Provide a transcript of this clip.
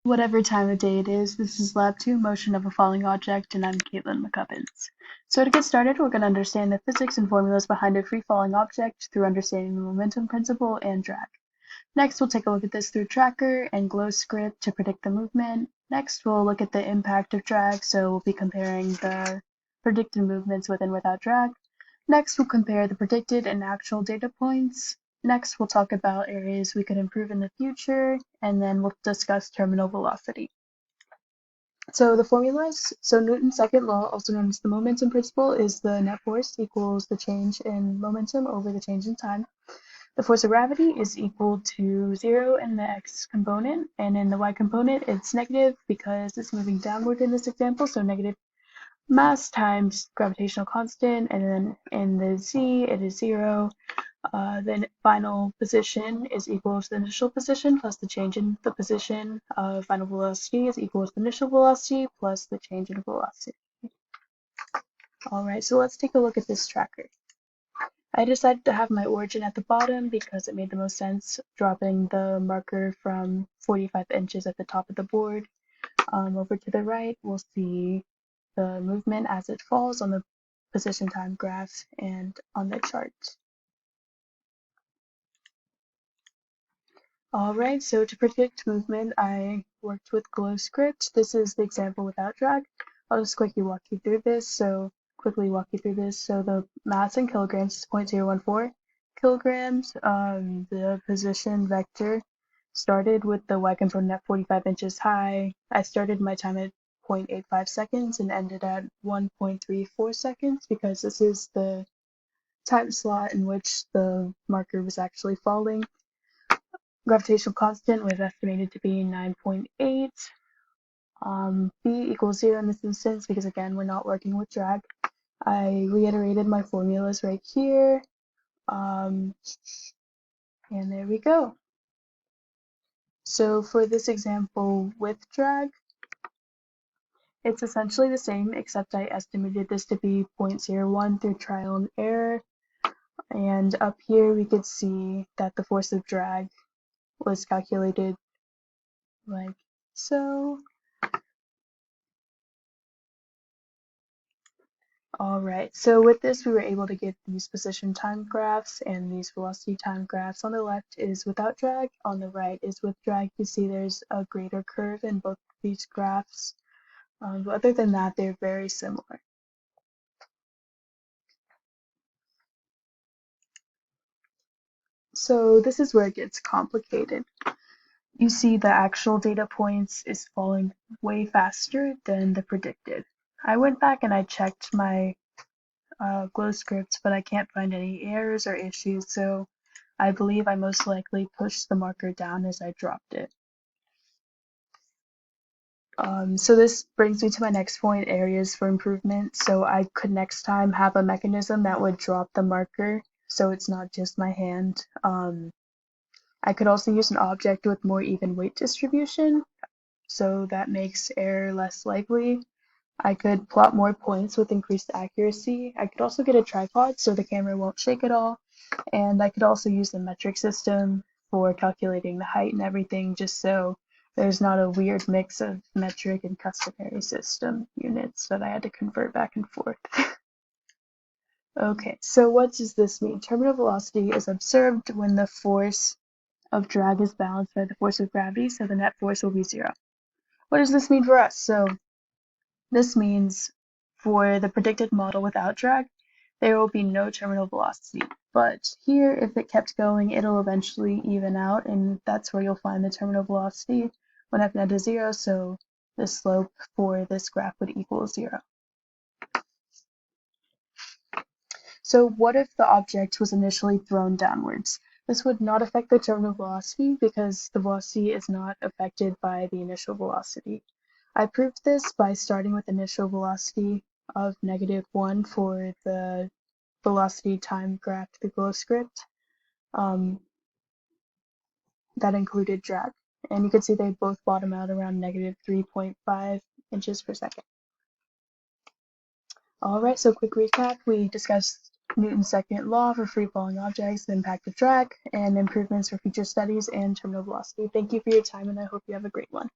Whatever time of day it is, this is Lab 2, Motion of a Falling Object, and I'm Caitlin McCubbins. So to get started, we're going to understand the physics and formulas behind a free-falling object through understanding the momentum principle and drag. Next, we'll take a look at this through Tracker and GlowScript to predict the movement. Next, we'll look at the impact of drag, so we'll be comparing the predicted movements with and without drag. Next, we'll compare the predicted and actual data points. Next, we'll talk about areas we could improve in the future, and then we'll discuss terminal velocity. So the formulas, so Newton's second law, also known as the momentum principle, is the net force equals the change in momentum over the change in time. The force of gravity is equal to 0 in the x component, and in the y component it's negative because it's moving downward in this example, so negative mass times gravitational constant, and then in the z it is 0. The final position is equal to the initial position plus the change in the position of final velocity is equal to the initial velocity plus the change in velocity. Alright, so let's take a look at this tracker. I decided to have my origin at the bottom because it made the most sense, dropping the marker from 45 inches at the top of the board. Over to the right, we'll see the movement as it falls on the position time graph and on the chart. Alright, so to predict movement, I worked with GlowScript. This is the example without drag. I'll just quickly walk you through this. So the mass in kilograms is 0.014 kilograms. The position vector started with the y component at 45 inches high. I started my time at 0.85 seconds and ended at 1.34 seconds because this is the time slot in which the marker was actually falling. Gravitational constant was estimated to be 9.8. B equals 0 in this instance because, again, we're not working with drag. I reiterated my formulas right here. And there we go. So for this example with drag, it's essentially the same, except I estimated this to be 0.01 through trial and error. And up here we could see that the force of drag was calculated like so. Alright, so with this we were able to get these position time graphs and these velocity time graphs. On the left is without drag, on the right is with drag. You see there's a greater curve in both of these graphs. But other than that, they're very similar. So this is where it gets complicated. You see the actual data points is falling way faster than the predicted. I went back and I checked my GlowScript, but I can't find any errors or issues, so I believe I most likely pushed the marker down as I dropped it. So this brings me to my next point, areas for improvement. So I could next time have a mechanism that would drop the marker, so it's not just my hand. I could also use an object with more even weight distribution, so that makes error less likely. I could plot more points with increased accuracy. I could also get a tripod so the camera won't shake at all. And I could also use the metric system for calculating the height and everything, just so there's not a weird mix of metric and customary system units that I had to convert back and forth. Okay, so what does this mean? Terminal velocity is observed when the force of drag is balanced by the force of gravity, so the net force will be 0. What does this mean for us? So this means for the predicted model without drag, there will be no terminal velocity. But here, if it kept going, it'll eventually even out, and that's where you'll find the terminal velocity when f net is 0, so the slope for this graph would equal 0. So what if the object was initially thrown downwards? This would not affect the terminal velocity because the velocity is not affected by the initial velocity. I proved this by starting with initial velocity of -1 for the velocity time graph through GlowScript. That included drag. And you can see they both bottom out around -3.5 inches per second. Alright, so quick recap. We discussed Newton's second law for free-falling objects, the impact of drag, and improvements for future studies and terminal velocity. Thank you for your time, and I hope you have a great one.